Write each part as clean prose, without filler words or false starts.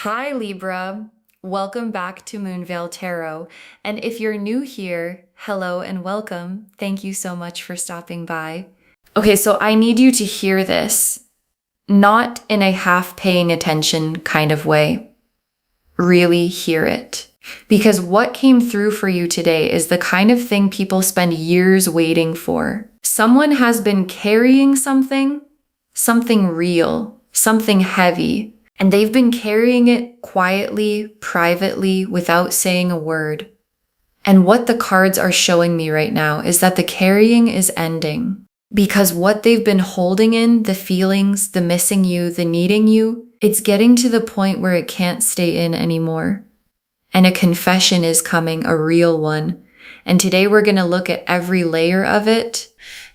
Hi Libra, welcome back to Moonveil Tarot. And if you're new here, hello and welcome. Thank you so much for stopping by. Okay, so I need you to hear this, not in a half paying attention kind of way. Really hear it. Because what came through for you today is the kind of thing people spend years waiting for. Someone has been carrying something real, something heavy. And they've been carrying it quietly, privately, without saying a word. And what the cards are showing me right now is that the carrying is ending. Because what they've been holding in, the feelings, the missing you, the needing you, it's getting to the point where it can't stay in anymore. And a confession is coming, a real one. And today we're going to look at every layer of it.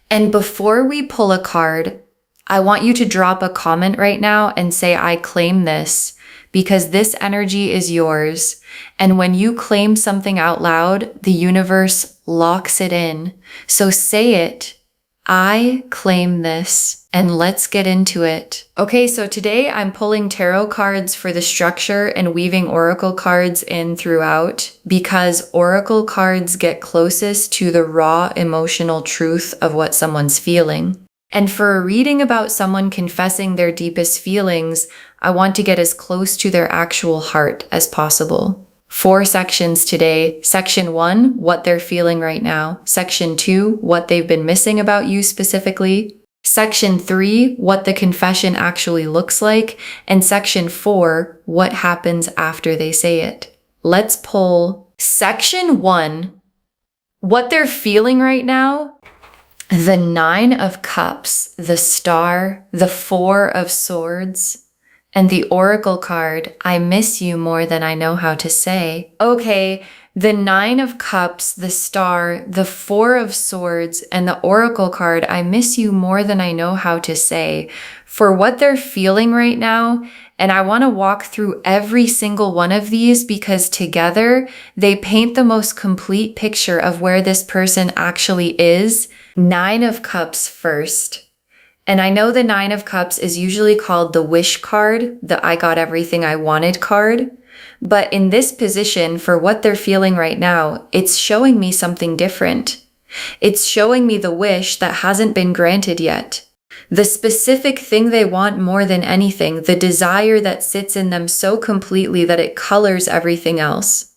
And before we pull a card, I want you to drop a comment right now and say, I claim this, because this energy is yours. And when you claim something out loud, the universe locks it in. So say it. I claim this, and let's get into it. Okay, so today I'm pulling tarot cards for the structure and weaving oracle cards in throughout, because oracle cards get closest to the raw emotional truth of what someone's feeling. And for a reading about someone confessing their deepest feelings, I want to get as close to their actual heart as possible. 4 sections today. Section 1, what they're feeling right now. Section 2, what they've been missing about you specifically. Section 3, what the confession actually looks like. And Section 4, what happens after they say it. Let's pull Section 1, what they're feeling right now. The 9 of Cups, the Star, the 4 of Swords, and the Oracle card, I miss you more than I know how to say. Okay, the 9 of Cups, the Star, the 4 of Swords, and the Oracle card, I miss you more than I know how to say. For what they're feeling right now, and I want to walk through every single one of these because together they paint the most complete picture of where this person actually is. 9 of Cups first. And I know the 9 of Cups is usually called the wish card, the I got everything I wanted card. But in this position, for what they're feeling right now, it's showing me something different. It's showing me the wish that hasn't been granted yet. The specific thing they want more than anything, the desire that sits in them so completely that it colors everything else.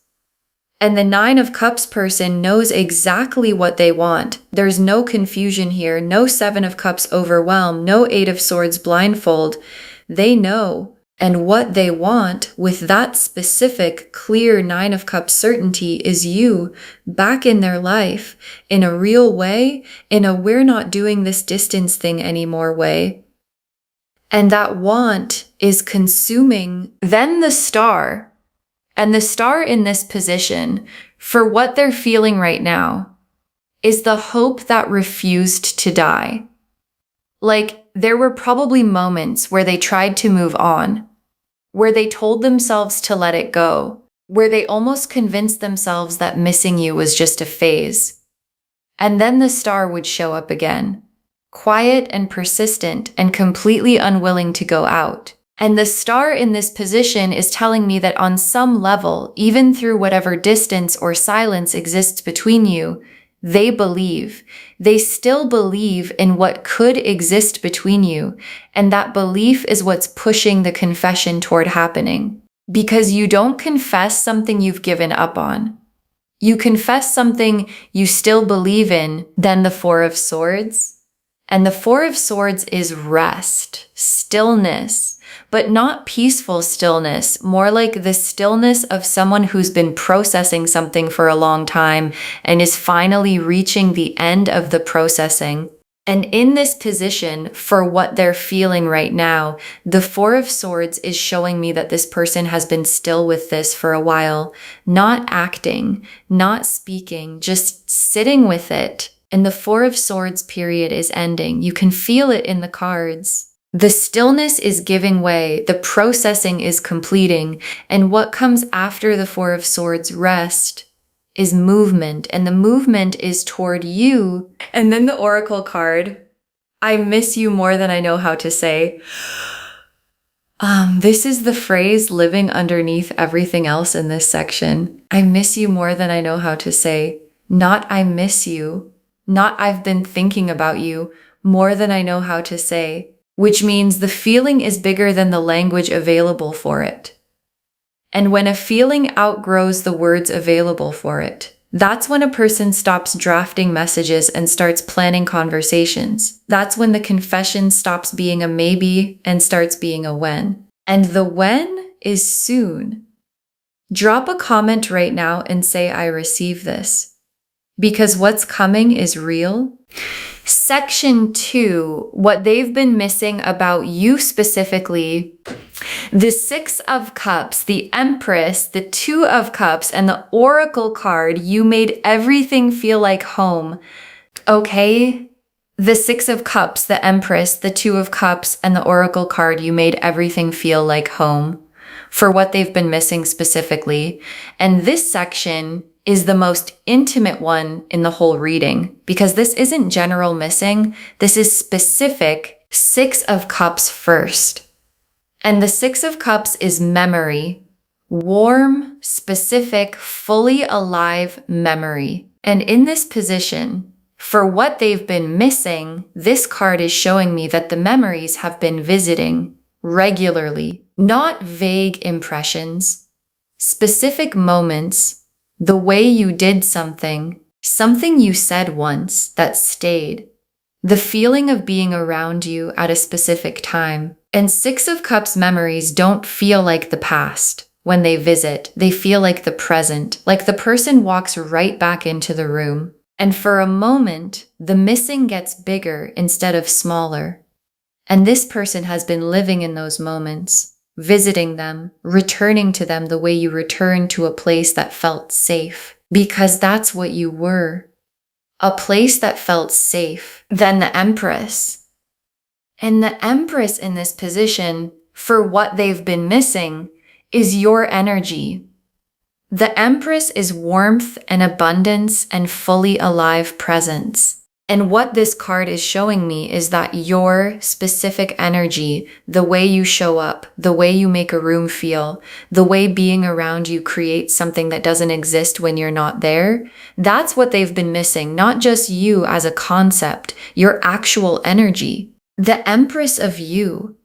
And the 9 of Cups person knows exactly what they want. There's no confusion here, no 7 of Cups overwhelm, no 8 of Swords blindfold. They know. And what they want with that specific, clear 9 of Cups certainty is you back in their life, in a real way, in a we're not doing this distance thing anymore way. And that want is consuming. Then the Star. And the Star in this position, for what they're feeling right now, is the hope that refused to die. Like, there were probably moments where they tried to move on, where they told themselves to let it go, where they almost convinced themselves that missing you was just a phase. And then the Star would show up again, quiet and persistent and completely unwilling to go out. And the Star in this position is telling me that on some level, even through whatever distance or silence exists between you, they believe. They still believe in what could exist between you. And that belief is what's pushing the confession toward happening. Because you don't confess something you've given up on. You confess something you still believe in, then the 4 of Swords. And the 4 of Swords is rest, stillness. But not peaceful stillness, more like the stillness of someone who's been processing something for a long time and is finally reaching the end of the processing. And in this position, for what they're feeling right now, the 4 of Swords is showing me that this person has been still with this for a while, not acting, not speaking, just sitting with it. And the 4 of Swords period is ending. You can feel it in the cards. The stillness is giving way, the processing is completing, and what comes after the 4 of Swords rest is movement, and the movement is toward you. And then the Oracle card, I miss you more than I know how to say. This is the phrase living underneath everything else in this section. I miss you more than I know how to say. Not I miss you. Not I've been thinking about you more than I know how to say. Which means the feeling is bigger than the language available for it. And when a feeling outgrows the words available for it, that's when a person stops drafting messages and starts planning conversations. That's when the confession stops being a maybe and starts being a when. And the when is soon. Drop a comment right now and say, I receive this. Because what's coming is real. Section 2, what they've been missing about you specifically. The Six of Cups, the Empress, the Two of Cups, and the Oracle card, you made everything feel like home. Okay? The Six of Cups, the Empress, the Two of Cups, and the Oracle card, you made everything feel like home for what they've been missing specifically. And this section is the most intimate one in the whole reading because this isn't general missing. This is specific Six of Cups first. And the Six of Cups is memory, warm, specific, fully alive memory. And in this position, for what they've been missing, this card is showing me that the memories have been visiting regularly, not vague impressions, specific moments, the way you did something, something you said once that stayed, the feeling of being around you at a specific time. And Six of Cups memories don't feel like the past. When they visit, they feel like the present, like the person walks right back into the room. And for a moment, the missing gets bigger instead of smaller. And this person has been living in those moments, visiting them, returning to them the way you return to a place that felt safe. Because that's what you were. A place that felt safe. Then the Empress. And the Empress in this position, for what they've been missing, is your energy. The Empress is warmth and abundance and fully alive presence. And what this card is showing me is that your specific energy, the way you show up, the way you make a room feel, the way being around you creates something that doesn't exist when you're not there, that's what they've been missing, not just you as a concept, your actual energy. The Empress of you.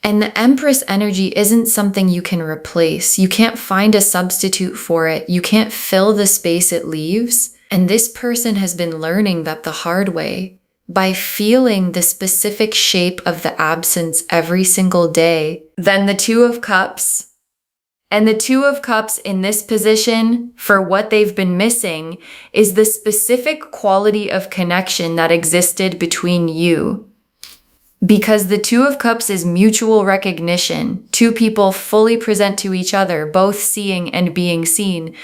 And the Empress energy isn't something you can replace. You can't find a substitute for it. You can't fill the space it leaves. And this person has been learning that the hard way by feeling the specific shape of the absence every single day. Then the Two of Cups. And the Two of Cups in this position, for what they've been missing, is the specific quality of connection that existed between you. Because the Two of Cups is mutual recognition. Two people fully present to each other, both seeing and being seen.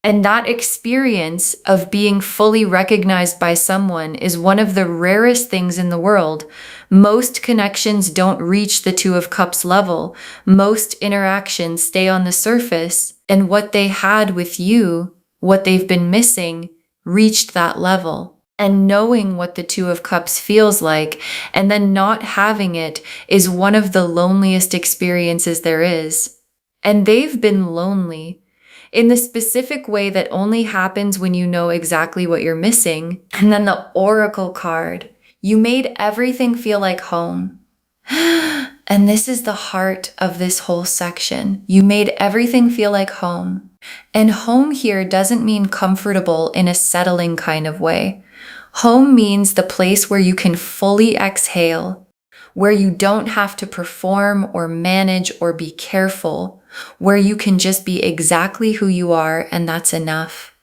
And that experience of being fully recognized by someone is one of the rarest things in the world. Most connections don't reach the Two of Cups level. Most interactions stay on the surface. And what they had with you, what they've been missing, reached that level. And knowing what the Two of Cups feels like and then not having it is one of the loneliest experiences there is. And they've been lonely in the specific way that only happens when you know exactly what you're missing. And then the Oracle card. You made everything feel like home. And this is the heart of this whole section. You made everything feel like home. And home here doesn't mean comfortable in a settling kind of way. Home means the place where you can fully exhale, where you don't have to perform or manage or be careful, where you can just be exactly who you are and that's enough.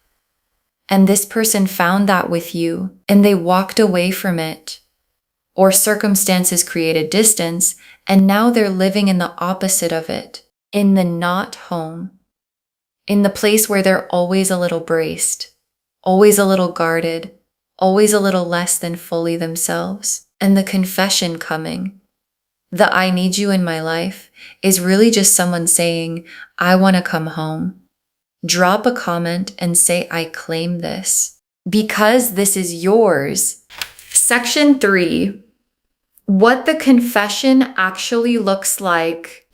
And this person found that with you and they walked away from it. Or circumstances created distance and now they're living in the opposite of it, in the not home, in the place where they're always a little braced, always a little guarded, always a little less than fully themselves. And the confession coming, the I need you in my life, is really just someone saying, I want to come home. Drop a comment and say, I claim this. Because this is yours. Section 3. what the confession actually looks like.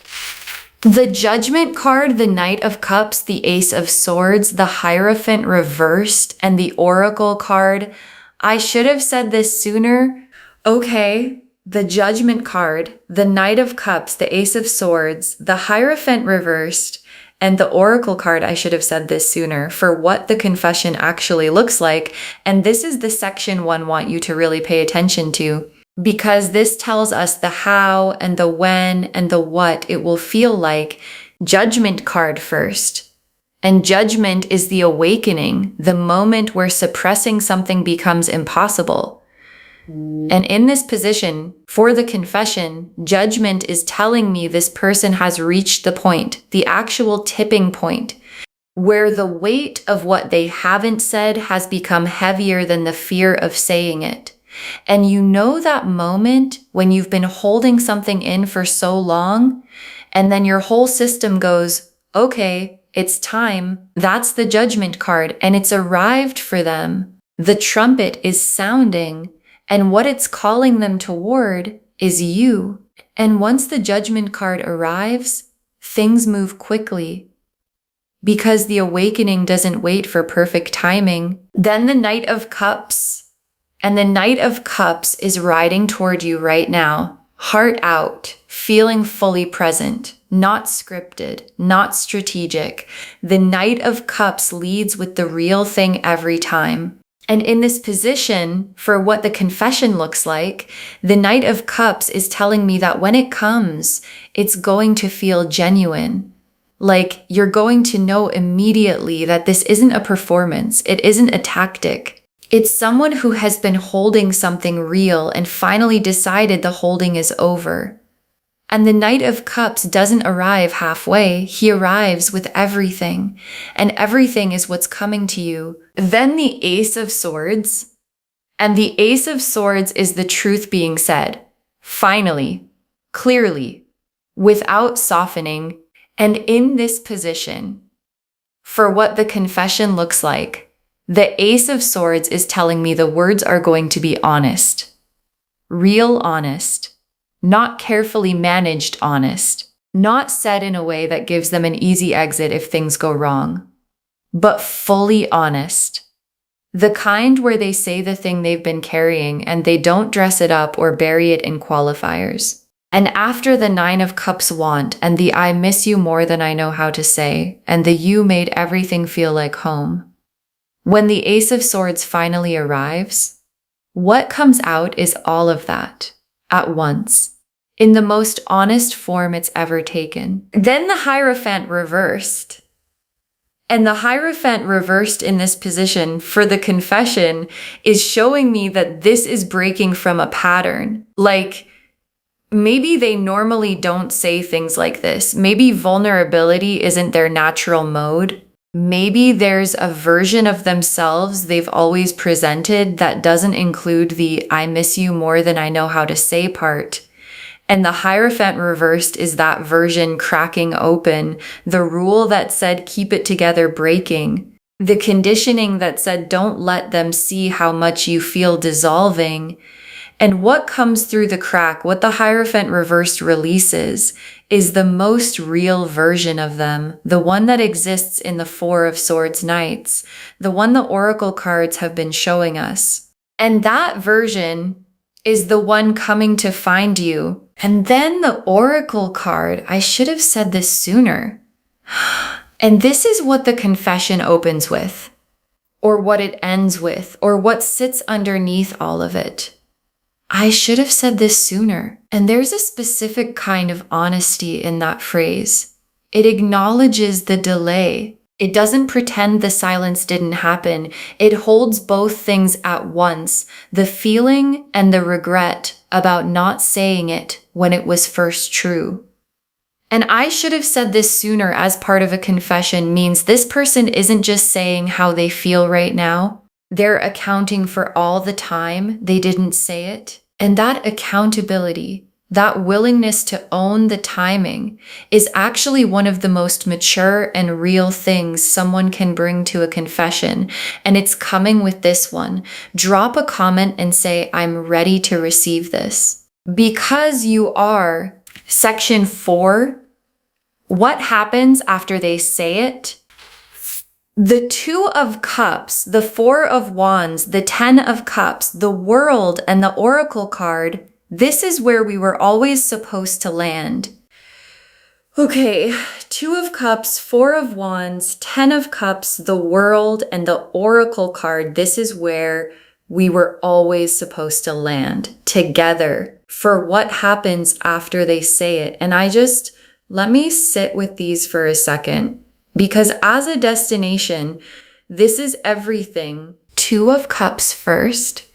The Judgment card, the Knight of Cups, the Ace of Swords, the Hierophant reversed, and the Oracle card. I should have said this sooner. Okay, the Judgment card, the Knight of Cups, the Ace of Swords, the Hierophant reversed, and the Oracle card. I should have said this sooner for what the confession actually looks like. And this is the section one want you to really pay attention to, because this tells us the how and the when and the what it will feel like. Judgment card first. And judgment is the awakening, the moment where suppressing something becomes impossible. And in this position, for the confession, judgment is telling me this person has reached the point, the actual tipping point, where the weight of what they haven't said has become heavier than the fear of saying it. And you know that moment when you've been holding something in for so long, and then your whole system goes, okay, it's time. That's the Judgment card, and it's arrived for them. The trumpet is sounding, and what it's calling them toward is you. And once the Judgment card arrives, things move quickly, because the awakening doesn't wait for perfect timing. Then the Knight of Cups. And the Knight of Cups is riding toward you right now, heart out, feeling fully present, not scripted, not strategic. The Knight of Cups leads with the real thing every time. And in this position, for what the confession looks like, the Knight of Cups is telling me that when it comes, it's going to feel genuine. Like you're going to know immediately that this isn't a performance, it isn't a tactic. It's someone who has been holding something real and finally decided the holding is over. And the Knight of Cups doesn't arrive halfway, he arrives with everything, and everything is what's coming to you. Then the Ace of Swords, and the Ace of Swords is the truth being said, finally, clearly, without softening. And in this position, for what the confession looks like, the Ace of Swords is telling me the words are going to be honest, real honest, not carefully managed honest, not said in a way that gives them an easy exit if things go wrong, but fully honest. The kind where they say the thing they've been carrying and they don't dress it up or bury it in qualifiers. And after the Nine of Cups want and the I miss you more than I know how to say, and the you made everything feel like home. When the Ace of Swords finally arrives, what comes out is all of that at once, in the most honest form it's ever taken. Then the Hierophant reversed. And the Hierophant reversed in this position for the confession is showing me that this is breaking from a pattern. Like, maybe they normally don't say things like this. Maybe vulnerability isn't their natural mode. Maybe there's a version of themselves they've always presented that doesn't include the I miss you more than I know how to say part. And the Hierophant reversed is that version cracking open, the rule that said keep it together breaking, the conditioning that said don't let them see how much you feel dissolving. And what comes through the crack, what the Hierophant reversed releases, is the most real version of them, the one that exists in the Four of Swords Knights, the one the Oracle cards have been showing us. And that version is the one coming to find you. And then the Oracle card, I should have said this sooner. And this is what the confession opens with, or what it ends with, or what sits underneath all of it. I should have said this sooner. And there's a specific kind of honesty in that phrase. It acknowledges the delay. It doesn't pretend the silence didn't happen. It holds both things at once, the feeling and the regret about not saying it when it was first true. And I should have said this sooner as part of a confession means this person isn't just saying how they feel right now. They're accounting for all the time they didn't say it. And that accountability, that willingness to own the timing, is actually one of the most mature and real things someone can bring to a confession. And it's coming with this one. Drop a comment and say, I'm ready to receive this. Because you are section 4, what happens after they say it? The 2 of Cups, the 4 of Wands, the 10 of Cups, the World, and the Oracle card, this is where we were always supposed to land. Okay, 2 of Cups, 4 of Wands, 10 of Cups, the World, and the Oracle card, this is where we were always supposed to land together for what happens after they say it. And let me sit with these for a second, because as a destination, this is everything. 2 of Cups first,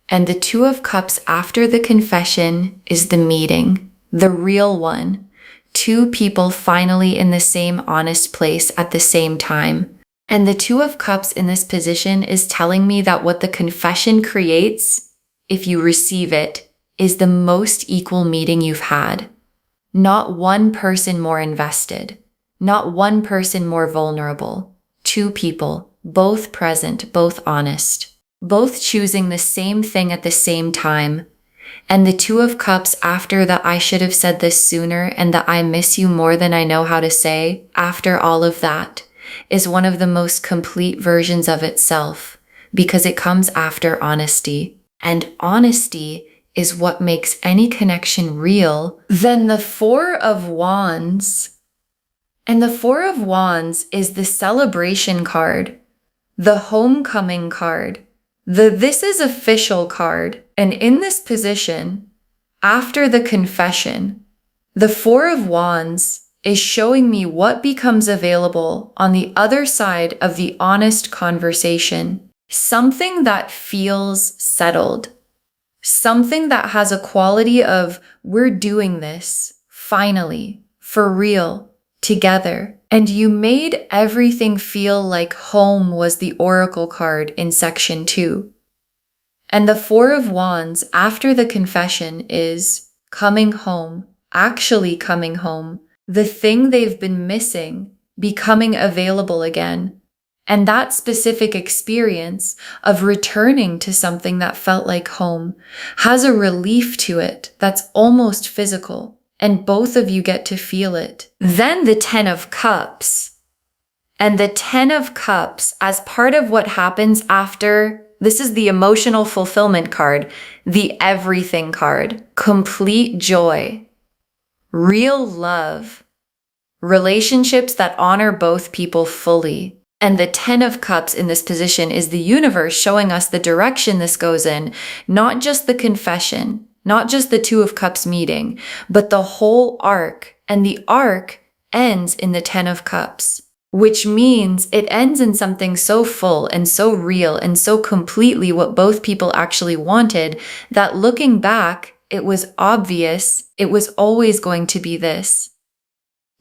and the 2 of Cups after the confession is the meeting, the real one. 2 people finally in the same honest place at the same time. And the 2 of Cups in this position is telling me that what the confession creates, if you receive it, is the most equal meeting you've had. Not one person more invested, not one person more vulnerable. 2 people, both present, both honest, both choosing the same thing at the same time. And the 2 of Cups after the I should have said this sooner and the I miss you more than I know how to say, after all of that, is one of the most complete versions of itself, because it comes after honesty. And honesty is what makes any connection real. Then the 4 of Wands, and the 4 of Wands is the celebration card, the homecoming card, the this is official card. And in this position, after the confession, the 4 of Wands is showing me what becomes available on the other side of the honest conversation. Something that feels settled. Something that has a quality of, we're doing this, finally, for real, together. And you made everything feel like home was the Oracle card in section 2. And the 4 of Wands after the confession is coming home, actually coming home. The thing they've been missing becoming available again. And that specific experience of returning to something that felt like home has a relief to it that's almost physical, and both of you get to feel it. Then the 10 of Cups. And the 10 of Cups, as part of what happens after, this is the emotional fulfillment card, the everything card, complete joy, real love, relationships that honor both people fully. And the 10 of Cups in this position is the universe showing us the direction this goes in, not just the confession, not just the 2 of Cups meeting, but the whole arc. And the arc ends in the 10 of Cups, which means it ends in something so full and so real and so completely what both people actually wanted that looking back, it was obvious it was always going to be this.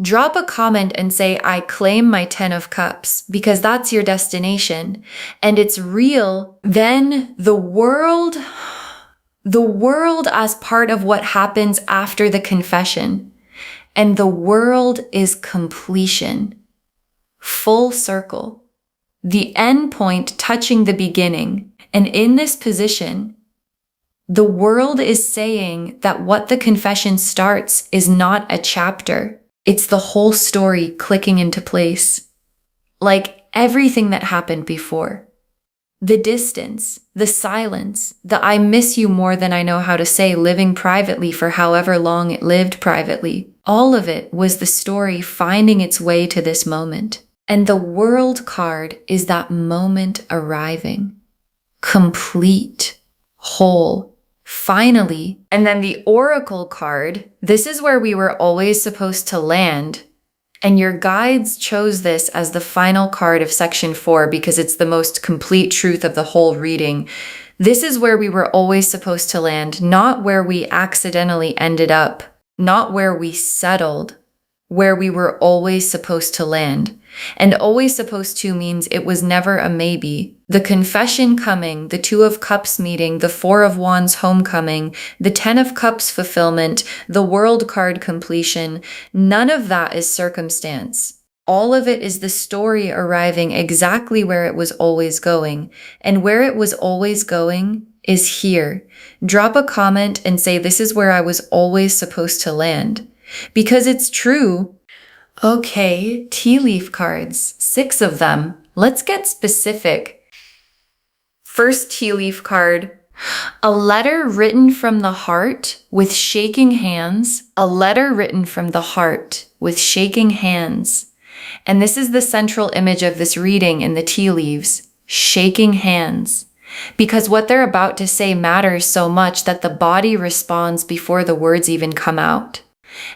Drop a comment and say, I claim my 10 of Cups, because that's your destination and it's real. Then the world as part of what happens after the confession, and the world is completion, full circle, the end point touching the beginning. And in this position, the world is saying that what the confession starts is not a chapter. It's the whole story clicking into place, like everything that happened before. The distance, the silence, the I miss you more than I know how to say living privately for however long it lived privately. All of it was the story finding its way to this moment. And the World card is that moment arriving, complete, whole, finally. And then the Oracle card, this is where we were always supposed to land. And your guides chose this as the final card of section 4 because it's the most complete truth of the whole reading. This is where we were always supposed to land, not where we accidentally ended up, not where we settled, where we were always supposed to land. And always supposed to means it was never a maybe. The confession coming, the 2 of Cups meeting, the 4 of Wands homecoming, the 10 of Cups fulfillment, the World card completion, none of that is circumstance. All of it is the story arriving exactly where it was always going. And where it was always going is here. Drop a comment and say, this is where I was always supposed to land. Because it's true. Okay, tea leaf cards, 6 of them. Let's get specific. First tea leaf card. A letter written from the heart with shaking hands. A letter written from the heart with shaking hands. And this is the central image of this reading in the tea leaves. Shaking hands. Because what they're about to say matters so much that the body responds before the words even come out.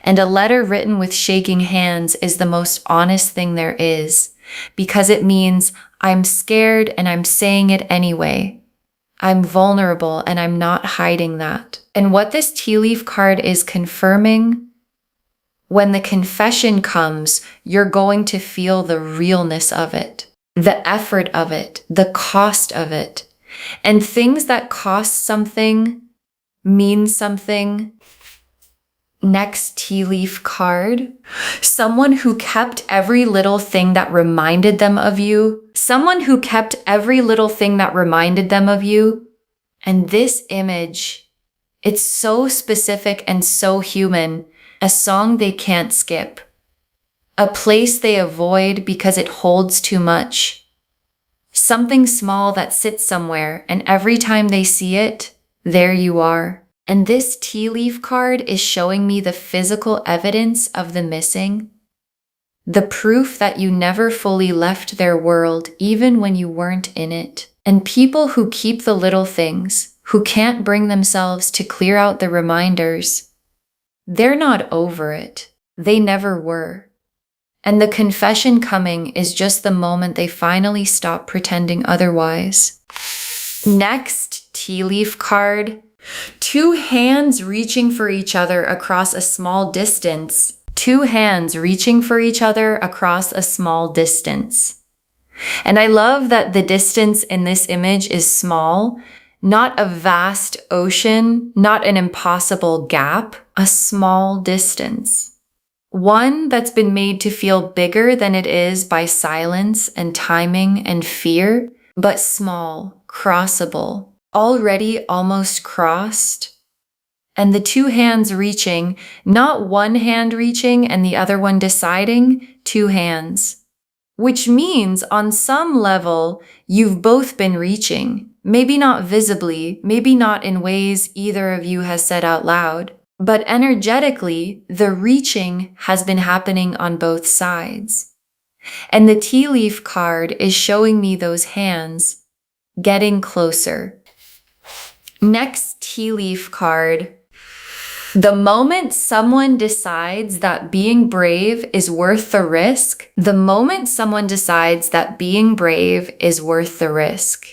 And a letter written with shaking hands is the most honest thing there is. Because it means I'm scared and I'm saying it anyway. I'm vulnerable and I'm not hiding that. And what this tea leaf card is confirming, when the confession comes, you're going to feel the realness of it, the effort of it, the cost of it. And things that cost something mean something. Next tea leaf card. Someone who kept every little thing that reminded them of you. Someone who kept every little thing that reminded them of you. And this image, it's so specific and so human. A song they can't skip. A place they avoid because it holds too much. Something small that sits somewhere, and every time they see it, there you are. And this tea leaf card is showing me the physical evidence of the missing. The proof that you never fully left their world, even when you weren't in it. And people who keep the little things, who can't bring themselves to clear out the reminders, they're not over it. They never were. And the confession coming is just the moment they finally stop pretending otherwise. Next tea leaf card. 2 hands reaching for each other across a small distance. 2 hands reaching for each other across a small distance. And I love that the distance in this image is small, not a vast ocean, not an impossible gap, a small distance. One that's been made to feel bigger than it is by silence and timing and fear, but small, crossable. Already almost crossed, and the 2 hands reaching, not one hand reaching and the other one deciding, 2 hands. Which means on some level, you've both been reaching, maybe not visibly, maybe not in ways either of you has said out loud, but energetically, the reaching has been happening on both sides. And the tea leaf card is showing me those hands getting closer. Next tea leaf card. The moment someone decides that being brave is worth the risk, the moment someone decides that being brave is worth the risk.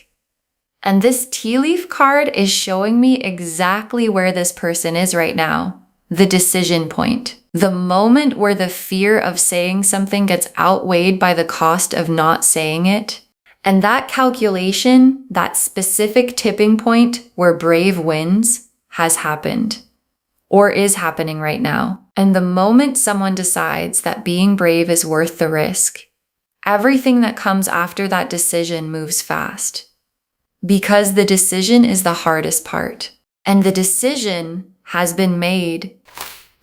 And this tea leaf card is showing me exactly where this person is right now. The decision point. The moment where the fear of saying something gets outweighed by the cost of not saying it. And that calculation, that specific tipping point where brave wins, has happened. Or is happening right now. And the moment someone decides that being brave is worth the risk, everything that comes after that decision moves fast. Because the decision is the hardest part. And the decision has been made.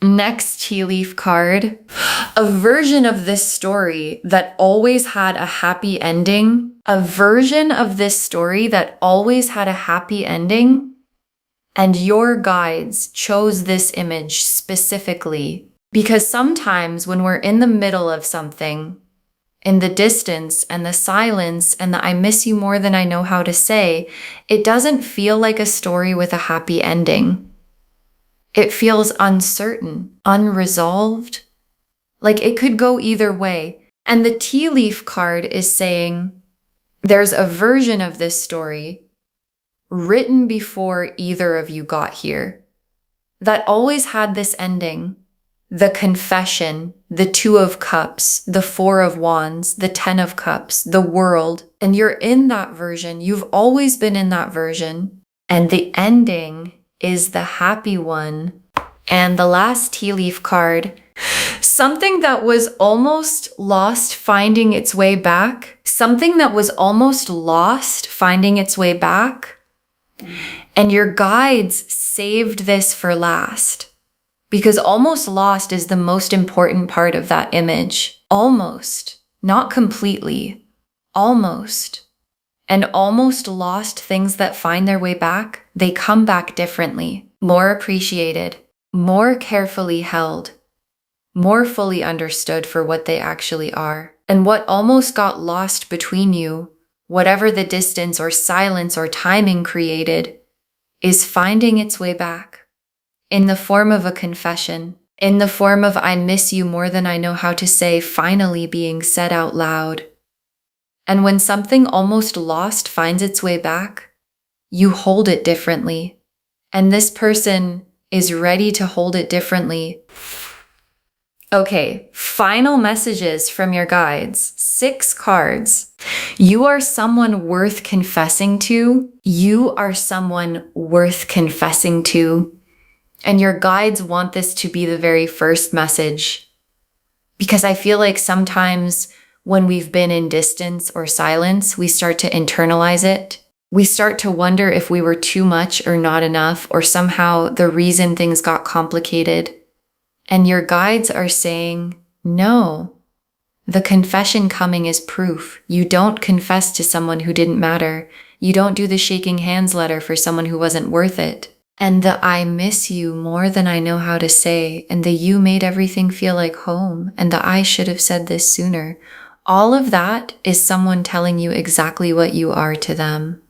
Next tea leaf card. A version of this story that always had a happy ending. A version of this story that always had a happy ending. And your guides chose this image specifically. Because sometimes when we're in the middle of something, in the distance and the silence and the I miss you more than I know how to say, it doesn't feel like a story with a happy ending. It feels uncertain, unresolved. Like it could go either way. And the tea leaf card is saying there's a version of this story written before either of you got here that always had this ending. The confession, the 2 of cups, the 4 of wands, the 10 of cups, the world. And you're in that version. You've always been in that version. And the ending is the happy one. And the last tea leaf card, something that was almost lost finding its way back. Something that was almost lost finding its way back. And your guides saved this for last, because almost lost is the most important part of that image. Almost, not completely, almost. And almost lost things that find their way back, they come back differently, more appreciated, more carefully held, more fully understood for what they actually are. And what almost got lost between you, whatever the distance or silence or timing created, is finding its way back in the form of a confession, in the form of "I miss you more than I know how to say" finally being said out loud. And when something almost lost finds its way back, you hold it differently. And this person is ready to hold it differently. Okay, final messages from your guides. 6 cards. You are someone worth confessing to. You are someone worth confessing to. And your guides want this to be the very first message. Because I feel like sometimes when we've been in distance or silence, we start to internalize it. We start to wonder if we were too much or not enough, or somehow the reason things got complicated. And your guides are saying, no, the confession coming is proof. You don't confess to someone who didn't matter. You don't do the shaking hands letter for someone who wasn't worth it. And the "I miss you more than I know how to say," and the "you made everything feel like home," and the "I should have said this sooner." All of that is someone telling you exactly what you are to them.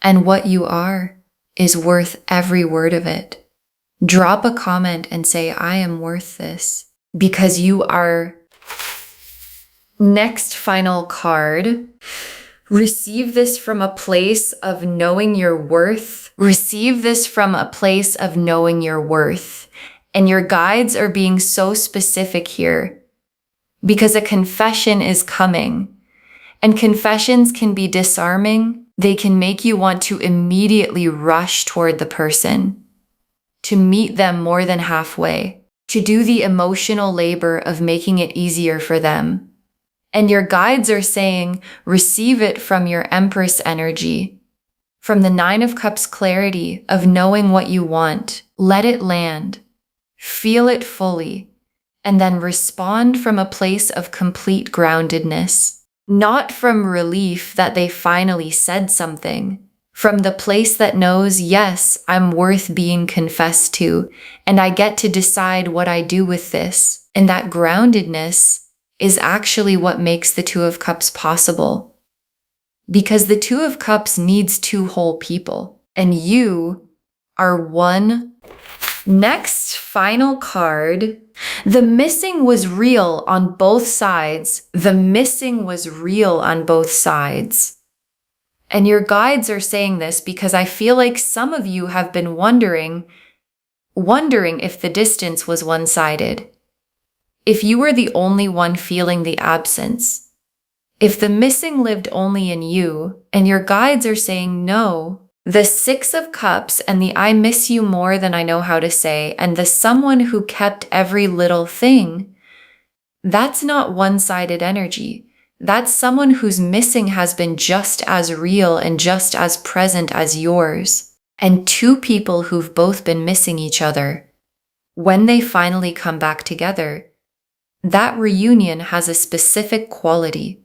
And what you are is worth every word of it. Drop a comment and say, "I am worth this," because you are. Next final card. Receive this from a place of knowing your worth. Receive this from a place of knowing your worth. And your guides are being so specific here because a confession is coming. And confessions can be disarming. They can make you want to immediately rush toward the person, to meet them more than halfway, to do the emotional labor of making it easier for them. And your guides are saying, receive it from your Empress energy, from the 9 of Cups clarity of knowing what you want. Let it land, feel it fully, and then respond from a place of complete groundedness. Not from relief that they finally said something, from the place that knows, yes, I'm worth being confessed to, and I get to decide what I do with this. And that groundedness is actually what makes the 2 of Cups possible. Because the 2 of Cups needs 2 whole people, and you are one. Next, final card. The missing was real on both sides. The missing was real on both sides. And your guides are saying this because I feel like some of you have been wondering if the distance was one-sided. If you were the only one feeling the absence. If the missing lived only in you, and your guides are saying no. The 6 of Cups and the "I miss you more than I know how to say," and the someone who kept every little thing, that's not one-sided energy. That's someone whose missing has been just as real and just as present as yours. And 2 people who've both been missing each other, when they finally come back together, that reunion has a specific quality,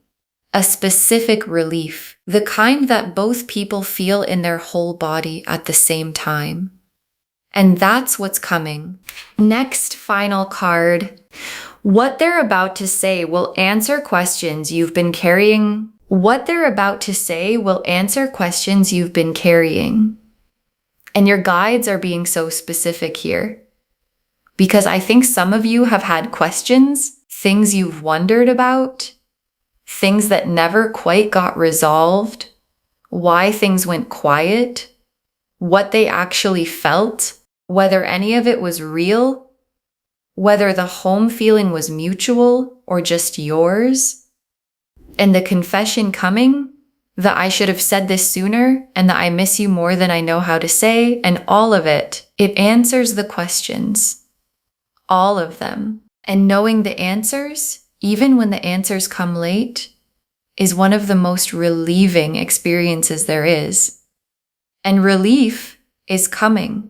a specific relief, the kind that both people feel in their whole body at the same time. And that's what's coming. Next final card. What they're about to say will answer questions you've been carrying. What they're about to say will answer questions you've been carrying. And your guides are being so specific here. Because I think some of you have had questions, things you've wondered about, things that never quite got resolved, why things went quiet, what they actually felt, whether any of it was real, whether the home feeling was mutual or just yours. And the confession coming, the "I should have said this sooner," and the "I miss you more than I know how to say," and all of it, it answers the questions. All of them. And knowing the answers, even when the answers come late, is one of the most relieving experiences there is. and relief is coming.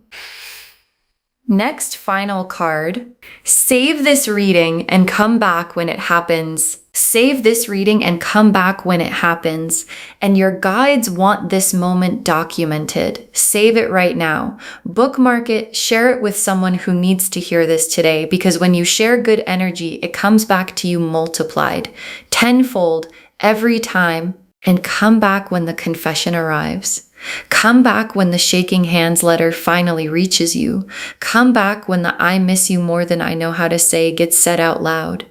Next, final card. Save this reading and come back when it happens. Save this reading and come back when it happens. And your guides want this moment documented. Save it right now. Bookmark it, share it with someone who needs to hear this today, because when you share good energy, it comes back to you multiplied, tenfold every time. And come back when the confession arrives. Come back when the shaking hands letter finally reaches you. Come back when the "I miss you more than I know how to say" gets said out loud.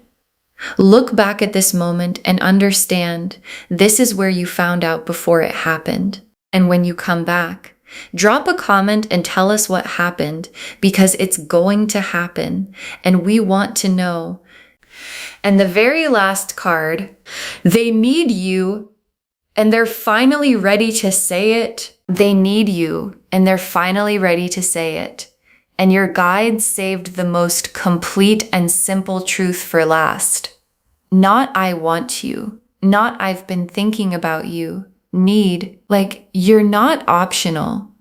Look back at this moment and understand this is where you found out before it happened. And when you come back, drop a comment and tell us what happened, because it's going to happen and we want to know. And the very last card, they need you and they're finally ready to say it. They need you, and they're finally ready to say it. And your guides saved the most complete and simple truth for last. Not "I want you," not "I've been thinking about you." Need, like you're not optional.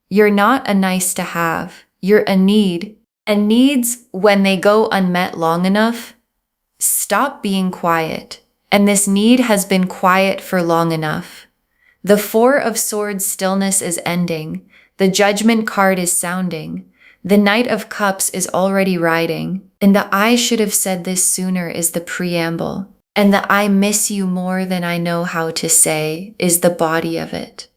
You're not a nice to have. You're a need. And needs, when they go unmet long enough, stop being quiet. And this need has been quiet for long enough. The Four of Swords stillness is ending. The Judgment card is sounding. The Knight of Cups is already riding. And the "I should have said this sooner" is the preamble. And the "I miss you more than I know how to say" is the body of it.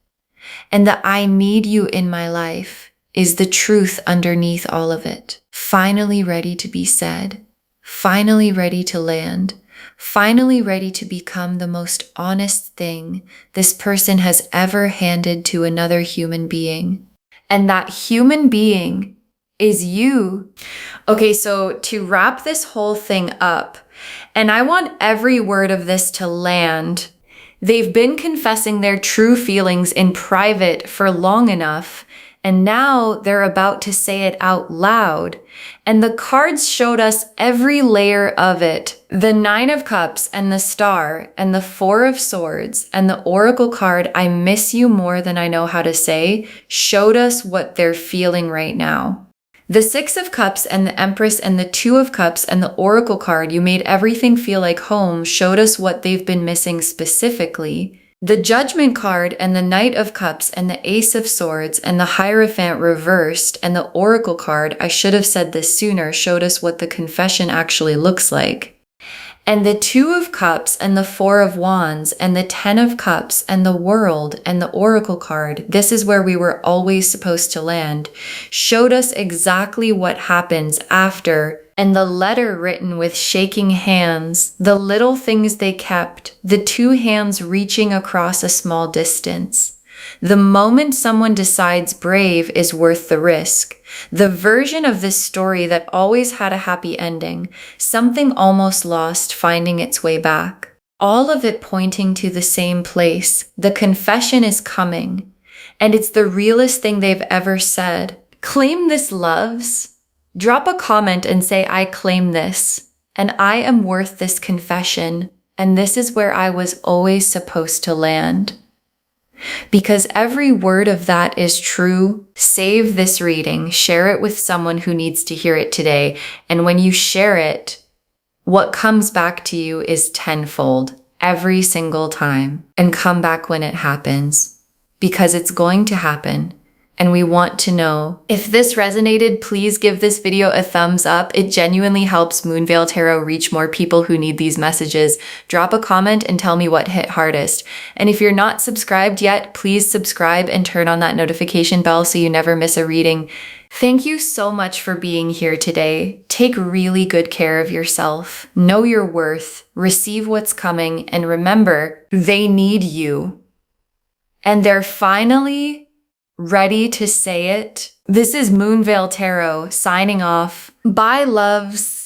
And the "I need you in my life" is the truth underneath all of it. Finally ready to be said. Finally ready to land. Finally ready to become the most honest thing this person has ever handed to another human being. And that human being is you. Okay, so to wrap this whole thing up, and I want every word of this to land, they've been confessing their true feelings in private for long enough, and now they're about to say it out loud. And the cards showed us every layer of it. The Nine of Cups and the Star and the Four of Swords and the Oracle card, "I miss you more than I know how to say," showed us what they're feeling right now. The Six of Cups and the Empress and the Two of Cups and the Oracle card, "You made everything feel like home," showed us what they've been missing specifically. The Judgment card and the Knight of Cups and the Ace of Swords and the Hierophant reversed and the Oracle card, "I should have said this sooner," showed us what the confession actually looks like. And the Two of Cups and the Four of Wands and the Ten of Cups and the World and the Oracle card, this is where we were always supposed to land, showed us exactly what happens after. And the letter written with shaking hands, the little things they kept, the two hands reaching across a small distance. The moment someone decides brave is worth the risk. The version of this story that always had a happy ending, something almost lost finding its way back. All of it pointing to the same place. The confession is coming, and it's the realest thing they've ever said. Claim this, loves. Drop a comment and say, "I claim this, and I am worth this confession, and this is where I was always supposed to land." Because every word of that is true. Save this reading, share it with someone who needs to hear it today, and when you share it, what comes back to you is tenfold every single time. And come back when it happens, because it's going to happen. And we want to know. If this resonated, please give this video a thumbs up. It genuinely helps Moonveil Tarot reach more people who need these messages. Drop a comment and tell me what hit hardest. And if you're not subscribed yet, please subscribe and turn on that notification bell so you never miss a reading. Thank you so much for being here today. Take really good care of yourself. Know your worth. Receive what's coming. And remember, they need you. And they're finally ready to say it. This is Moonveil Tarot signing off. Bye, loves.